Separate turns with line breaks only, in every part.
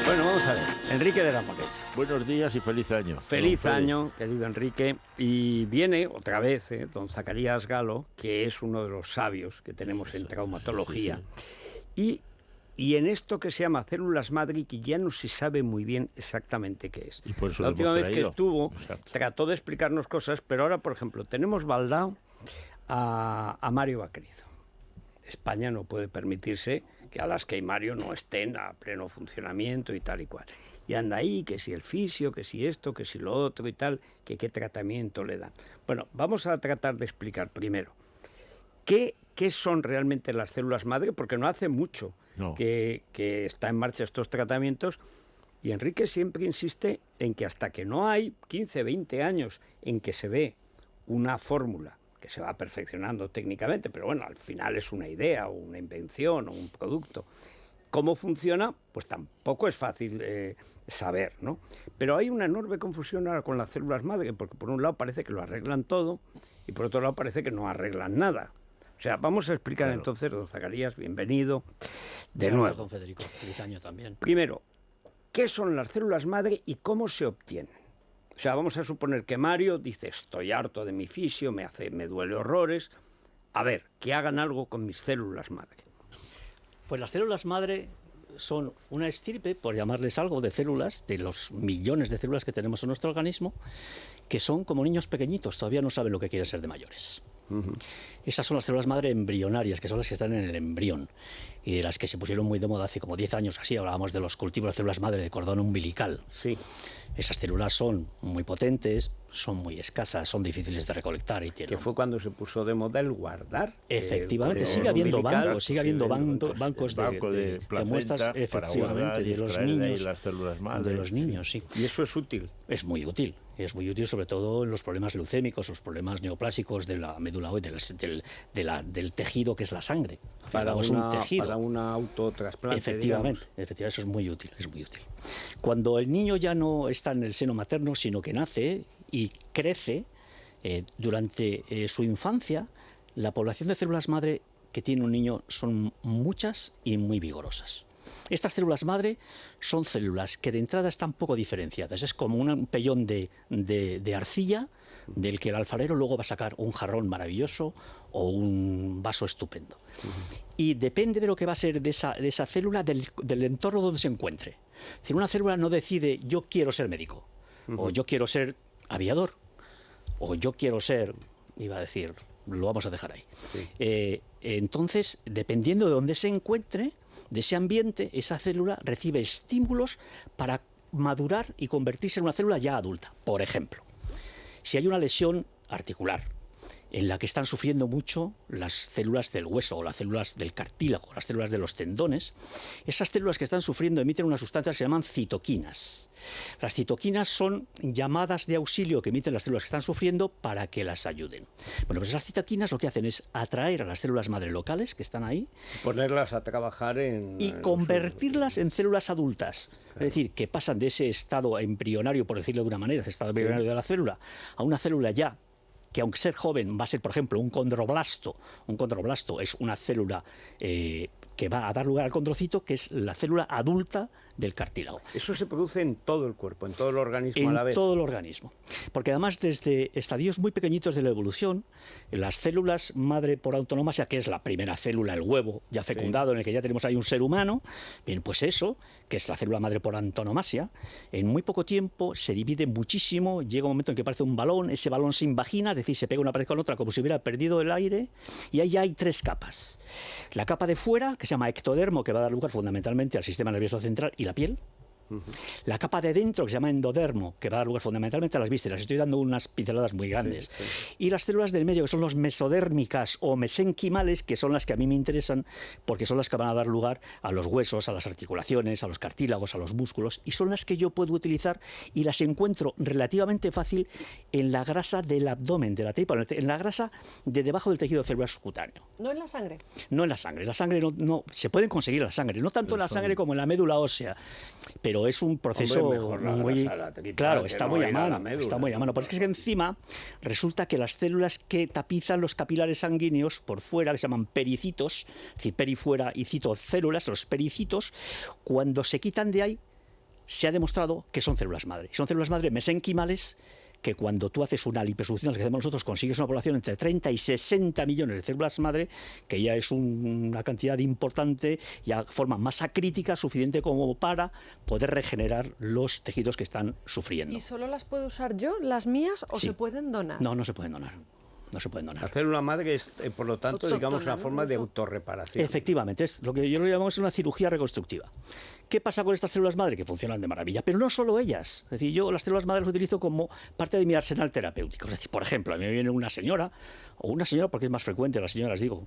Bueno, vamos a ver. Enrique de la Morena.
Buenos días y feliz año.
Feliz año, querido Enrique. Y viene otra vez don Zacarías Galo, que es uno de los sabios que tenemos en traumatología.
Sí.
Y en esto que se llama células madre, que ya no se sabe muy bien exactamente qué es.
Y por eso
La
lo
última
hemos
vez que
traído.
estuvo,
Exacto.
trató de explicarnos cosas, pero ahora, por ejemplo, tenemos baldao a Mario Vaquerizo. España no puede permitirse que Alaska y Mario no estén a pleno funcionamiento y tal y cual. Y anda ahí, que si el fisio, que si esto, que si lo otro y tal, que qué tratamiento le dan. Bueno, vamos a tratar de explicar primero qué son realmente las células madre, porque no hace mucho que está en marcha estos tratamientos. Y Enrique siempre insiste en que hasta que no hay 15, 20 años en que se ve una fórmula que se va perfeccionando técnicamente, pero bueno, al final es una idea o una invención o un producto. ¿Cómo funciona? Pues tampoco es fácil saber, ¿no? Pero hay una enorme confusión ahora con las células madre, porque por un lado parece que lo arreglan todo y por otro lado parece que no arreglan nada. O sea, vamos a explicar entonces, don Zacarías, bienvenido de nuevo.
Don Federico, feliz año también.
Primero, ¿qué son las células madre y cómo se obtienen? O sea, vamos a suponer que Mario dice, estoy harto de mi fisio, me duele horrores. A ver, que hagan algo con mis células madre.
Pues las células madre son una estirpe, por llamarles algo, de células, de los millones de células que tenemos en nuestro organismo, que son como niños pequeñitos, todavía no saben lo que quieren ser de mayores. Esas son las células madre embrionarias, que son las que están en el embrión, y de las que se pusieron muy de moda hace como 10 años así. Hablábamos de los cultivos de células madre de cordón umbilical.
Sí.
Esas células son muy potentes, son muy escasas, son difíciles de recolectar.
Que fue cuando se puso de moda el guardar.
Efectivamente, sigue habiendo bancos de muestras, efectivamente, de los niños.
Las células madre.
De los niños, sí.
Y eso es útil.
Es muy útil sobre todo en los problemas leucémicos, los problemas neoplásicos de la médula ósea, del tejido que es la sangre.
Para un autotrasplante.
Efectivamente, eso es muy útil, Cuando el niño ya no está en el seno materno, sino que nace y crece, durante su infancia, la población de células madre que tiene un niño son muchas y muy vigorosas. Estas células madre son células que de entrada están poco diferenciadas. Es como un pellón de arcilla del que el alfarero luego va a sacar un jarrón maravilloso o un vaso estupendo. Y depende de lo que va a ser de esa célula, del entorno donde se encuentre. Es decir, una célula no decide yo quiero ser médico, o yo quiero ser aviador, o yo quiero ser, iba a decir, lo vamos a dejar ahí. Sí. Entonces, dependiendo de dónde se encuentre, de ese ambiente, esa célula recibe estímulos para madurar y convertirse en una célula ya adulta. Por ejemplo, si hay una lesión articular en la que están sufriendo mucho las células del hueso o las células del cartílago, las células de los tendones, esas células que están sufriendo emiten unas sustancias que se llaman citoquinas. Las citoquinas son llamadas de auxilio que emiten las células que están sufriendo para que las ayuden. Bueno, pues esas citoquinas lo que hacen es atraer a las células madre locales que están ahí,
ponerlas a trabajar
y convertirlas en células adultas. Claro. Es decir, que pasan de ese estado embrionario, por decirlo de una manera, ese estado embrionario de la célula, a una célula ya que, aunque ser joven, va a ser, por ejemplo, un condroblasto. Un condroblasto es una célula que va a dar lugar al condrocito, que es la célula adulta del cartílago.
Eso se produce en todo el cuerpo, en todo el organismo a la vez.
En todo el organismo. Porque además, desde estadios muy pequeñitos de la evolución, las células madre por antonomasia, que es la primera célula, el huevo ya fecundado, en el que ya tenemos ahí un ser humano, bien, pues eso, que es la célula madre por antonomasia, en muy poco tiempo se divide muchísimo, llega un momento en que parece un balón, ese balón se invagina, es decir, se pega una pared con otra como si hubiera perdido el aire, y ahí hay 3 capas. La capa de fuera, que se llama ectodermo, que va a dar lugar fundamentalmente al sistema nervioso central y la piel. La capa de dentro, que se llama endodermo, que va a dar lugar fundamentalmente a las vísceras. Estoy dando unas pinceladas muy grandes. Sí, sí. Y las células del medio, que son los mesodérmicas o mesenquimales, que son las que a mí me interesan, porque son las que van a dar lugar a los huesos, a las articulaciones, a los cartílagos, a los músculos, y son las que yo puedo utilizar y las encuentro relativamente fácil en la grasa del abdomen, de la tripa, en la grasa de debajo del tejido celular subcutáneo.
¿No en la sangre?
No en la sangre. La sangre no se pueden conseguir en la sangre, no tanto en la sangre como en la médula ósea, pero pero es un proceso
Hombre, mejor la
muy...
grasa lateral
Claro,
que
está
no
muy a
ir a la
mano,
médula.
está muy a mano. Pero es que encima resulta que las células que tapizan los capilares sanguíneos por fuera, que se llaman pericitos, es decir, peri fuera y cito células, los pericitos, cuando se quitan de ahí, se ha demostrado que son células madre. Son células madre mesenquimales que cuando tú haces una liposucción, lo que hacemos nosotros, consigues una población entre 30 y 60 millones de células madre, que ya es una cantidad importante, ya forma masa crítica suficiente como para poder regenerar los tejidos que están sufriendo.
¿Y solo las puedo usar yo, las mías, o
Sí.
se pueden donar?
No, no se pueden donar. No se pueden donar.
La célula madre es, por lo tanto, digamos,
Autóctona,
una
¿no?
forma de
Eso.
autorreparación.
Efectivamente, es lo que yo lo llamamos una cirugía reconstructiva. ¿Qué pasa con estas células madre? Que funcionan de maravilla, pero no solo ellas. Es decir, yo las células madre las utilizo como parte de mi arsenal terapéutico. Es decir, por ejemplo, a mí me viene una señora, porque es más frecuente, las señoras digo,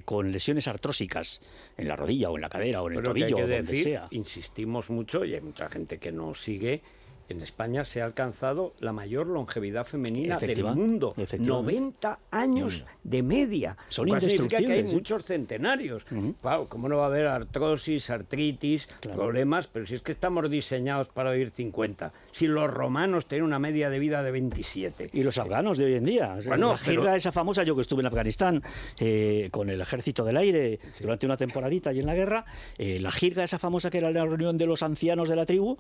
con lesiones artrósicas en la rodilla o en la cadera o en el
Pero que hay
tobillo
que
o donde
decir,
sea.
insistimos mucho, y hay mucha gente que nos sigue, en España se ha alcanzado la mayor longevidad femenina del mundo.
Efectivamente.
90 años de media.
Son
Lo cual significa que hay
indestructibles, ¿sí?
muchos centenarios. Claro, ¿cómo no va a haber artrosis, artritis, problemas? Pero si es que estamos diseñados para vivir 50. Si los romanos tenían una media de vida de 27.
Y los afganos de hoy en día.
Bueno,
la jirga esa famosa, yo que estuve en Afganistán con el ejército del aire durante una temporadita y en la guerra, la jirga esa famosa que era la reunión de los ancianos de la tribu,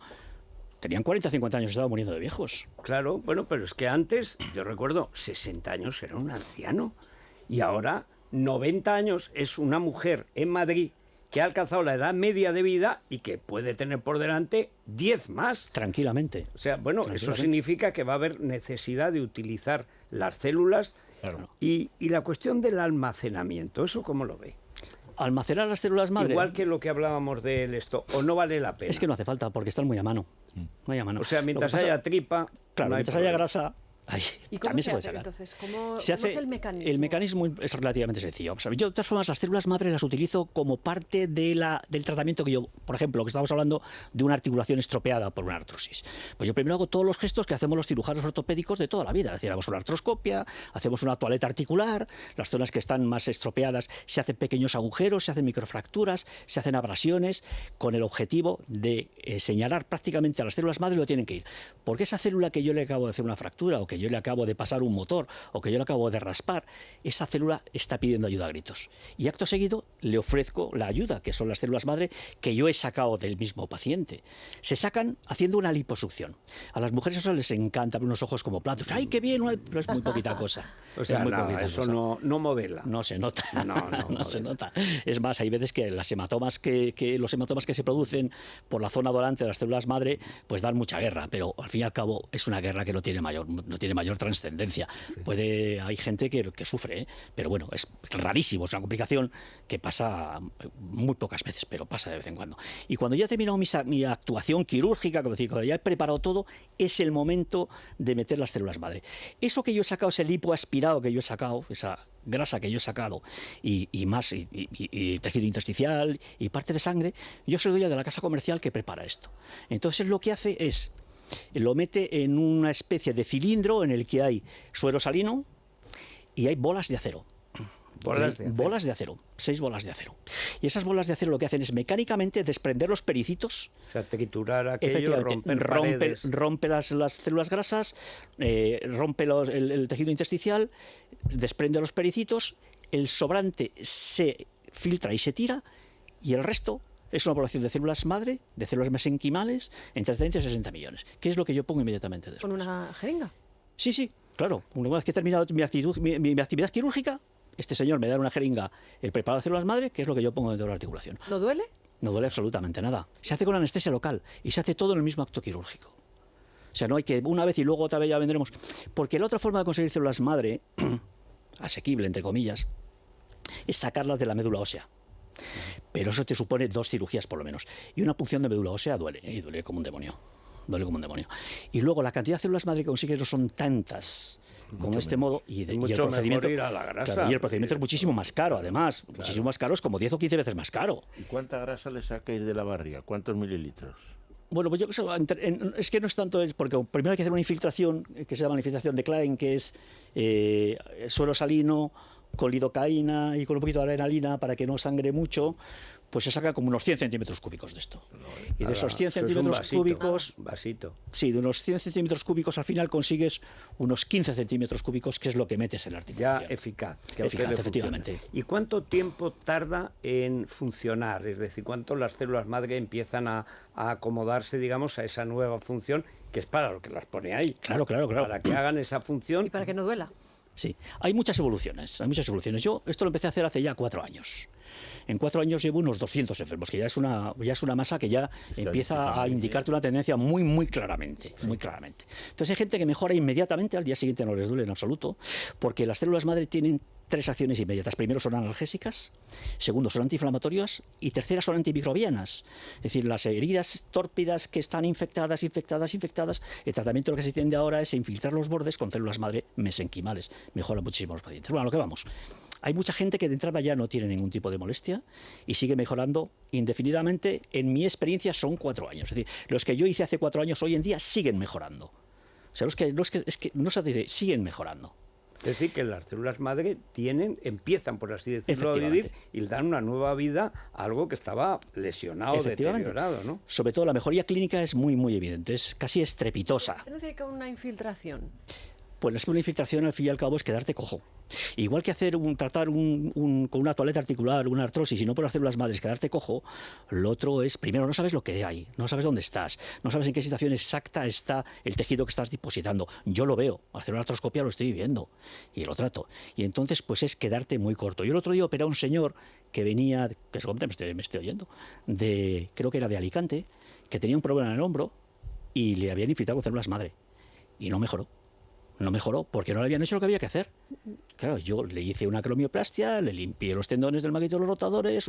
tenían 40 o 50 años y estaban muriendo de viejos.
Claro, bueno, pero es que antes, yo recuerdo, 60 años era un anciano. Y ahora, 90 años es una mujer en Madrid que ha alcanzado la edad media de vida y que puede tener por delante 10 más.
Tranquilamente.
O sea, bueno, eso
Tranquilamente.
significa que va a haber necesidad de utilizar las células.
Claro.
Y la cuestión del almacenamiento, ¿eso cómo lo ve?
Almacenar las células madre.
Igual que lo que hablábamos del esto, o no vale la pena.
Es que no hace falta, porque están muy a mano. Muy a mano.
O sea, mientras
Lo que pasa-
haya tripa,
Claro,
no hay
mientras haya
problema.
grasa, ahí
¿Y cómo
también
se
se puede
hace
sacar.
entonces? ¿Cómo
Se hace-
es el mecanismo?
El mecanismo es relativamente sencillo. Vamos a ver, yo, de todas formas, las células madre las utilizo como parte del tratamiento que yo, por ejemplo, que estamos hablando de una articulación estropeada por una artrosis. Pues yo primero hago todos los gestos que hacemos los cirujanos ortopédicos de toda la vida. Es decir, hagamos una artroscopia, hacemos una toaleta articular, las zonas que están más estropeadas se hacen pequeños agujeros, se hacen microfracturas, se hacen abrasiones, con el objetivo de señalar prácticamente a las células madre lo tienen que ir. Porque esa célula que yo le acabo de hacer una fractura, o que yo le acabo de pasar un motor, o que yo le acabo de raspar, esa célula está pidiendo ayuda a gritos. Y acto seguido le ofrezco la ayuda, que son las células madre que yo he sacado del mismo paciente. Se sacan haciendo una liposucción. A las mujeres eso les encanta, ver unos ojos como platos. ¡Ay, qué bien! Pero es muy poquita cosa.
O sea,
es muy
no,
poquita
eso
cosa.
no modela.
No se nota.
No
se nota. Es más, hay veces que los hematomas que se producen por la zona dorante de las células madre, pues dan mucha guerra, pero al fin y al cabo es una guerra que no tiene mayor trascendencia. Hay gente que sufre, pero bueno, es rarísimo, es una complicación que pasa muy pocas veces, pero pasa de vez en cuando. Y cuando ya he terminado mi actuación quirúrgica, como decir, cuando ya he preparado todo, es el momento de meter las células madre. Eso que yo he sacado, ese lipoaspirado que yo he sacado, esa grasa que yo he sacado y tejido intersticial y parte de sangre, yo se lo doy a de la casa comercial que prepara esto. Entonces lo que hace es, lo mete en una especie de cilindro en el que hay suero salino y hay bolas de acero. Bolas de acero, 6 bolas de acero. Y esas bolas de acero lo que hacen es mecánicamente desprender los pericitos.
O sea, triturar aquello,
rompe las células grasas, rompe el tejido intersticial, desprende los pericitos, el sobrante se filtra y se tira, y el resto es una población de células madre, de células mesenquimales, entre 30 y 60 millones, que es lo que yo pongo inmediatamente después.
¿Con una jeringa?
Sí, claro. Una vez que he terminado mi actividad quirúrgica, este señor me da una jeringa, el preparado de células madre, que es lo que yo pongo dentro de la articulación.
¿No duele?
No duele absolutamente nada. Se hace con anestesia local y se hace todo en el mismo acto quirúrgico. O sea, no hay que una vez y luego otra vez ya vendremos. Porque la otra forma de conseguir células madre, asequible entre comillas, es sacarlas de la médula ósea. Pero eso te supone 2 cirugías por lo menos. Y una punción de médula ósea duele, y duele como un demonio. Duele como un demonio. Y luego la cantidad de células madre que consigues no son tantas como este modo, y el procedimiento,
ir a la grasa.
claro, y el procedimiento es muchísimo más caro, además. Claro. Muchísimo más caro, es como 10 o 15 veces más caro.
¿Y cuánta grasa le sacáis de la barriga? ¿Cuántos mililitros?
Bueno, pues yo es que no es tanto, porque primero hay que hacer una infiltración, que se llama la infiltración de Klein, que es suero salino con lidocaína y con un poquito de adrenalina para que no sangre mucho, pues se saca como unos 100 centímetros cúbicos de esto. Y de esos 100
Eso es un
centímetros
vasito,
cúbicos,
vasito.
sí, de unos 100 centímetros cúbicos al final consigues unos 15 centímetros cúbicos, que es lo que metes en la articulación.
Ya eficaz. Que a usted
Eficaz,
le funciona.
efectivamente.
¿Y cuánto tiempo tarda en funcionar? Es decir, ¿cuánto las células madre empiezan a acomodarse, digamos, a esa nueva función, que es para lo que las pone ahí?
Claro.
Para que hagan esa función.
Y para que no duela.
Sí, hay muchas evoluciones, hay muchas evoluciones. Yo esto lo empecé a hacer hace ya 4 años. En 4 años llevo unos 200 enfermos, que ya es una masa que ya empieza a indicarte una tendencia muy claramente, muy claramente. Entonces hay gente que mejora inmediatamente, al día siguiente no les duele en absoluto, porque las células madre tienen 3 acciones inmediatas. Primero son analgésicas, segundo son antiinflamatorias y tercera son antimicrobianas. Es decir, las heridas tórpidas que están infectadas, el tratamiento lo que se tiende ahora es infiltrar los bordes con células madre mesenquimales. Mejora muchísimo los pacientes. Bueno, a lo que vamos. Hay mucha gente que de entrada ya no tiene ningún tipo de molestia y sigue mejorando indefinidamente. En mi experiencia son 4 años. Es decir, los que yo hice hace 4 años hoy en día siguen mejorando. O sea, no se dice, siguen mejorando.
Es decir, que las células madre empiezan, por así decirlo, a vivir y le dan una nueva vida a algo que estaba lesionado, deteriorado, ¿no?
Sobre todo la mejoría clínica es muy evidente, es casi estrepitosa.
¿Qué significa una infiltración?
Pues es que una infiltración al fin y al cabo es quedarte cojo. Igual que tratar con una toaleta articular, una artrosis y no por las células madres quedarte cojo, lo otro es, primero, no sabes lo que hay, no sabes dónde estás, no sabes en qué situación exacta está el tejido que estás depositando. Yo lo veo, hacer una artroscopia lo estoy viendo y lo trato. Y entonces pues es quedarte muy corto. Yo el otro día operé a un señor que venía, que seguramente me estoy oyendo, creo que era de Alicante, que tenía un problema en el hombro y le habían infiltrado con células madre y no mejoró. No mejoró porque no le habían hecho lo que había que hacer. Claro, yo le hice una cromioplastia, le limpié los tendones del maguito de los rotadores,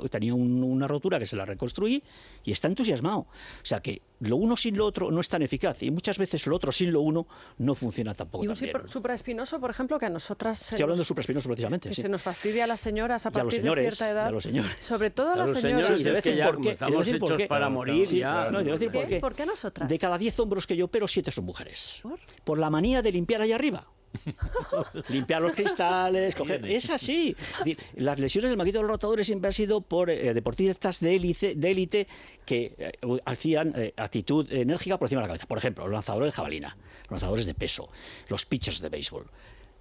tenía una rotura que se la reconstruí y está entusiasmado. O sea que lo uno sin lo otro no es tan eficaz y muchas veces lo otro sin lo uno no funciona tampoco
Y un
tan bien.
supraespinoso, por ejemplo, que a nosotras...
Estoy hablando de supraespinoso precisamente.
Que
sí.
se nos fastidia a las señoras a
Y a los
partir
señores,
de cierta edad.
y a los señores.
Sobre todo a las
los
señoras.
señores,
Sí, debe
es que
decir
ya
por qué,
estamos
debe decir
hechos
por qué.
para morir
Sí,
ya.
no, debo decir por qué.
¿Por qué a nosotras?
De cada 10 hombros que yo opero, 7 son mujeres.
¿Por?
Por la manía de limpiar ahí arriba. Limpiar los cristales, coger... Es así. Es decir, las lesiones del maguito de los rotadores siempre han sido por deportistas de élite que hacían actitud enérgica por encima de la cabeza. Por ejemplo, los lanzadores de jabalina, los lanzadores de peso, los pitchers de béisbol,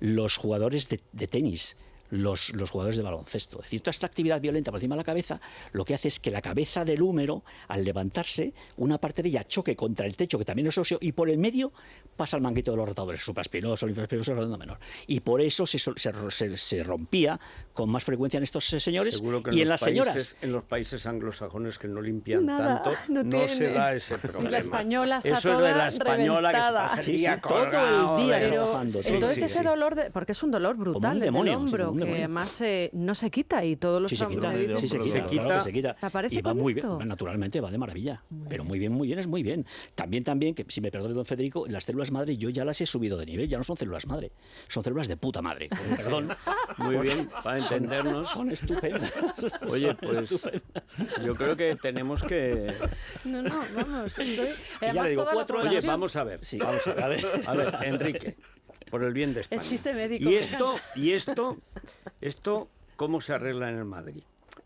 los jugadores de tenis, los jugadores de baloncesto. Es decir, toda esta actividad violenta por encima de la cabeza lo que hace es que la cabeza del húmero, al levantarse, una parte de ella choque contra el techo, que también es óseo, y por el medio pasa el manguito de los rotadores, supraespinoso, infraespinoso, redondo menor. Y por eso se rompía con más frecuencia en estos señores.
Seguro que
y en las señoras.
En los países anglosajones que no limpian
Nada,
tanto,
no
no se
tiene.
da ese problema.
Y la española está
Eso es de la
toda
española que se
reventada.
pasa el
Sí,
día
sí, todo el
colgado
día
de-
trabajando. Sí,
Entonces
sí,
ese
sí.
dolor, porque es un dolor brutal
un
en
demonio,
el hombro,
sí, como un
que
demonio.
además no se quita y todos los
Sí, se quita,
médicos
sí, se
hombro
quita,
dolor.
claro que se quita.
¿Se aparece
Y va
con
muy
esto?
bien, naturalmente, va de maravilla. Pero muy bien, es muy bien. También, que si me perdone don Federico, las células madre yo ya las he subido de nivel, ya no son células madre, son células de puta madre. Con perdón.
Muy bien, para entendernos.
Son estupendas.
Oye,
son
pues
estupendas.
yo creo que tenemos que...
No, vamos.
ya le digo,
toda la
4
Oye,
población-
vamos a ver.
Sí, vamos a ver.
A ver, Enrique, por el bien de España.
Es chiste médico.
Y esto, ¿cómo se arregla en el Madrid?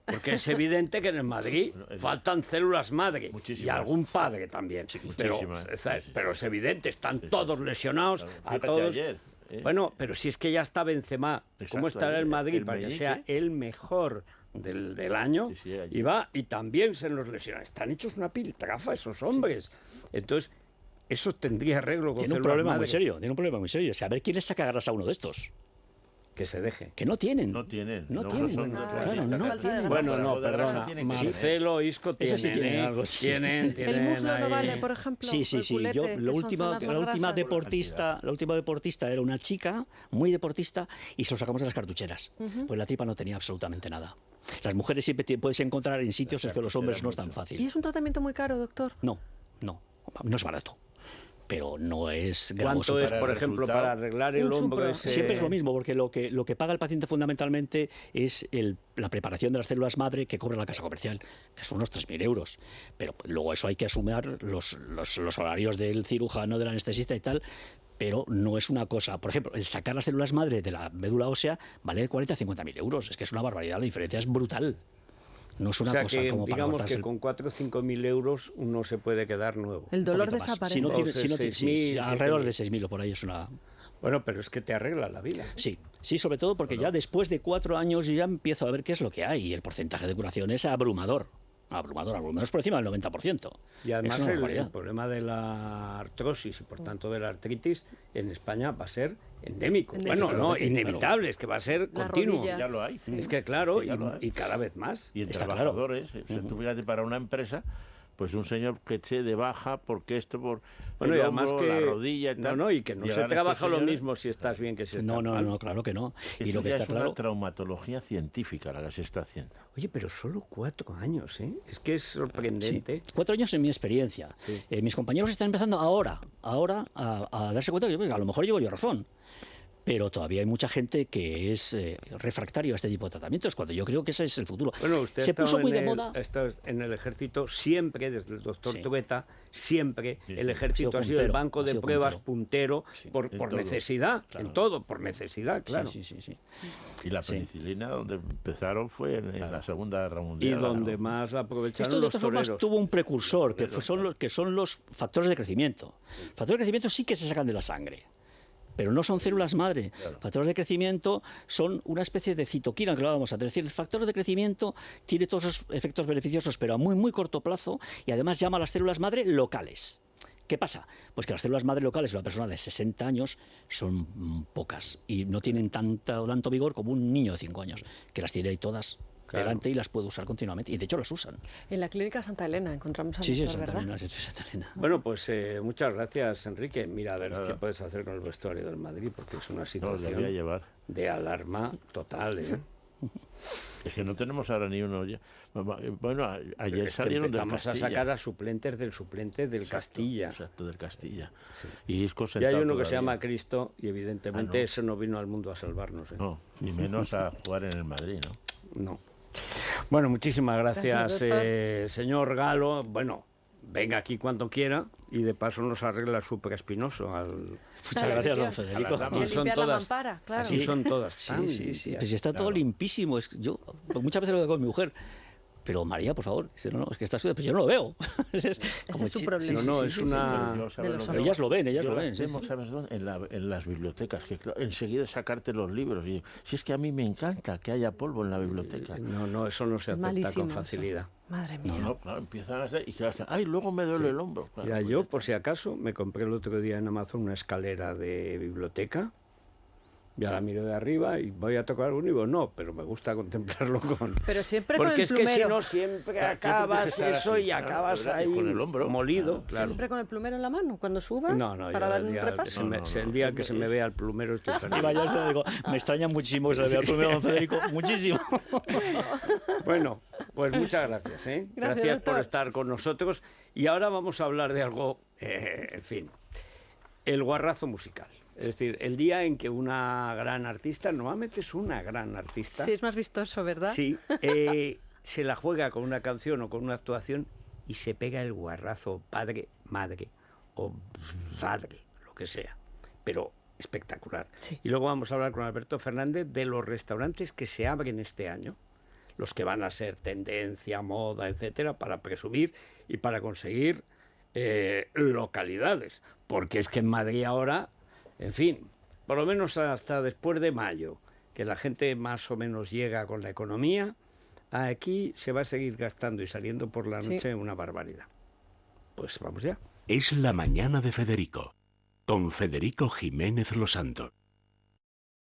Porque es evidente que en el Madrid faltan células madre
Muchísimas.
y algún padre también. Pero,
muchísimas.
pero es evidente, están todos lesionados,
Claro,
a
fíjate
todos.
ayer, ¿eh?
Bueno, pero si es que ya está Benzema, ¿cómo
Exacto,
estará el Madrid
el
para que
meñique.
sea el mejor del año?
Sí, sí, ayer.
Y va y también se nos lesiona. Están hechos una piltrafa esos hombres. Entonces, eso tendría arreglo con
Tiene un
células
problema muy
madre.
serio, tiene un problema muy serio. O sea, a ver quién le saca garras a uno de estos.
Que se deje.
Que no tienen.
No tienen.
No
No
tienen.
son
Claro,
deportistas.
no
Falta de
tienen.
Bueno,
Algo
no,
de grasa
perdona.
tienen que tener.
Marcelo, Isco
Ese
tienen,
sí tiene algo, sí.
tienen
El muslo no
ahí-
vale, por ejemplo.
Sí.
el culete,
Yo,
que son zonas más
la última
grasas.
deportista era una chica muy deportista y se lo sacamos de las cartucheras. Pues la tripa no tenía absolutamente nada. Las mujeres siempre puedes encontrar en sitios en que los hombres no es tan
¿Y
fácil.
es un tratamiento muy caro, doctor?
No es barato. Pero no es gravoso.
¿Cuánto es,
para
por
el
ejemplo,
resultado?
para arreglar el
Un
hombro
supro.
ese?
Siempre es lo mismo, porque lo que paga el paciente fundamentalmente es la preparación de las células madre que cobra la casa comercial, que son unos 3.000 euros. Pero luego eso hay que asumir los horarios del cirujano, del anestesista y tal. pero no es una cosa. Por ejemplo, el sacar las células madre de la médula ósea vale 40 a 50.000 euros. Es que es una barbaridad, la diferencia es brutal. No es una
O sea
cosa
que
como para
digamos
cortarse
que con 4 o 5 mil euros uno se puede quedar nuevo.
El dolor
poquito más.
desaparece.
Si no tiene,
O sea,
si no tiene- sí,
6.000,
sí, alrededor
7.000.
de 6.000 o por ahí es una...
Bueno, pero es que te arregla la vida.
Sí, sí, sobre todo porque ya después de 4 años yo ya empiezo a ver qué es lo que hay y el porcentaje de curación es abrumador. Abrumador, es por encima del 90%.
Y además
Es una
el
barbaridad.
problema de la artrosis y por tanto de la artritis en España va a ser endémico.
Endémico.
Bueno, no,
Claro.
inevitable, es que va a ser
Las
continuo.
rodillas.
Ya lo hay. Sí.
Es que claro,
Es que ya lo hay.
y cada vez más.
Y en
Está claro.
trabajadores, tú fíjate, para una empresa, pues un señor que eche de baja porque esto por
Bueno,
el
y además
hombro,
que
la rodilla y
no,
tal.
no, y que no se
Llegan
trabaja
estos
lo
señores,
mismo si estás bien que si estás
No,
mal.
claro que no. Y
esto
lo que
ya
está
es
claro...
una traumatología científica la que se está haciendo.
Oye, pero solo 4 años, ¿eh? Es que es sorprendente.
4 años en mi experiencia.
Sí.
Mis compañeros están empezando ahora a darse cuenta que a lo mejor llevo yo razón. Pero todavía hay mucha gente que es refractario a este tipo de tratamientos, cuando yo creo que ese es el futuro.
Bueno, usted
Se
ha estado
puso muy
en
de
el-
moda.
ha estado en el ejército siempre, desde el doctor
Sí.
Trueta, siempre
Sí,
el
sí.
ejército
Ha
ha
sido
sido el
puntero,
banco
ha
de
sido
pruebas puntero
Sí,
por
en
por
todo,
necesidad,
claro.
en todo, por necesidad, claro.
Sí.
Y la
Sí.
penicilina, donde empezaron, fue en la Segunda Guerra
Y
Mundial.
donde
¿no?
más la aprovecharon
Esto de
los
todas formas
toreros.
tuvo un precursor, que son los factores de crecimiento. Factores de crecimiento sí que se sacan de la sangre, pero no son células madre. Factores de crecimiento son una especie de citoquina que lo vamos a tener. Es decir, el factor de crecimiento tiene todos esos efectos beneficiosos, pero a muy, muy corto plazo, y además llama a las células madre locales. ¿Qué pasa? Pues que las células madre locales de una persona de 60 años son pocas y no tienen tanto vigor como un niño de 5 años, que las tiene ahí todas
Claro.
delante y las puede usar continuamente. Y de hecho las usan.
En la clínica Santa Elena encontramos al
Sí,
doctor,
Santa
¿verdad?
Elena, sí, Santa Elena.
Bueno, pues muchas gracias, Enrique. Mira, a ver
Nada.
qué puedes hacer con el vestuario del Madrid, porque es una
No, le voy a
situación
llevar.
de alarma total, ¿eh?
Es que no tenemos ahora ni uno ya. Bueno, ayer
Es que
salieron del
empezamos a
Castilla.
sacar a suplentes del suplente del
Exacto,
Castilla.
Exacto, del Castilla.
Sí.
Y Isco
Y hay
sentado
uno que se
todavía.
llama Cristo y evidentemente
Ah, no.
eso no vino al mundo a salvarnos. ¿eh?
No, ni menos a jugar en el Madrid, ¿no?
No. Bueno, muchísimas gracias,
Gracias, doctor.
señor Galo. Bueno, venga aquí cuando quiera y de paso nos arregla el supraespinoso.
Muchas gracias, don
A
Federico.
las damas.
Y
Y son
limpiar la
todas,
mampara, claro.
así son todas.
Sí,
tan
sí.
limpias.
Pues está todo
claro.
limpísimo. Yo muchas veces lo digo con mi mujer. Pero María, por favor, dice, no, es que está sucia, pero yo no lo veo. Ese es
Ese es su problema.
No, es una...
Yo, ¿sabes
de los
lo que-
Ellas lo ven, ellas
Yo
lo
las
ven. sí,
temo,
sí.
¿sabes dónde? En las bibliotecas, que claro, enseguida sacarte los libros. Y, si es que a mí me encanta que haya polvo en la biblioteca.
No, eso no se
Es
acepta
malísimo
con
eso.
facilidad.
Madre mía.
No, claro, empiezan a hacer... Y que ay, luego me duele el hombro. Claro,
Ya
pues
yo,
ya
por
está.
si acaso, me compré el otro día en Amazon una escalera de biblioteca. Ya la miro de arriba y voy a tocar uno y digo, no, pero me gusta contemplarlo con...
Pero siempre con
Porque
el
es que si
plumero.
no siempre
Claro, siempre
acabas
tienes que estar
eso
así,
y
claro,
acabas
¿verdad? Y
ahí
con el hombro,
molido, claro.
Siempre con el plumero en la mano, cuando subas,
No,
para
yo
dar
el
un
día,
repaso.
el día que se me vea el plumero estoy feliz.
Y vaya, yo digo, me extraña muchísimo que se le vea el primero a don Federico, muchísimo.
Bueno, pues muchas gracias, ¿eh?
Gracias,
por
doctor.
estar con nosotros. Y ahora vamos a hablar de algo, en fin, el guarrazo musical. Es decir, el día en que una gran artista, normalmente es una gran artista,
Sí, es más vistoso, ¿verdad?
sí, se la juega con una canción o con una actuación y se pega el guarrazo padre, madre o padre, lo que sea. Pero espectacular.
Sí.
Y luego vamos a hablar con Alberto Fernández de los restaurantes que se abren este año, los que van a ser tendencia, moda, etcétera, para presumir y para conseguir localidades. Porque es que en Madrid ahora, en fin, por lo menos hasta después de mayo, que la gente más o menos llega con la economía, aquí se va a seguir gastando y saliendo por la
Sí.
noche una barbaridad. Pues vamos ya.
Es la mañana de Federico, con Federico Jiménez Los Santos.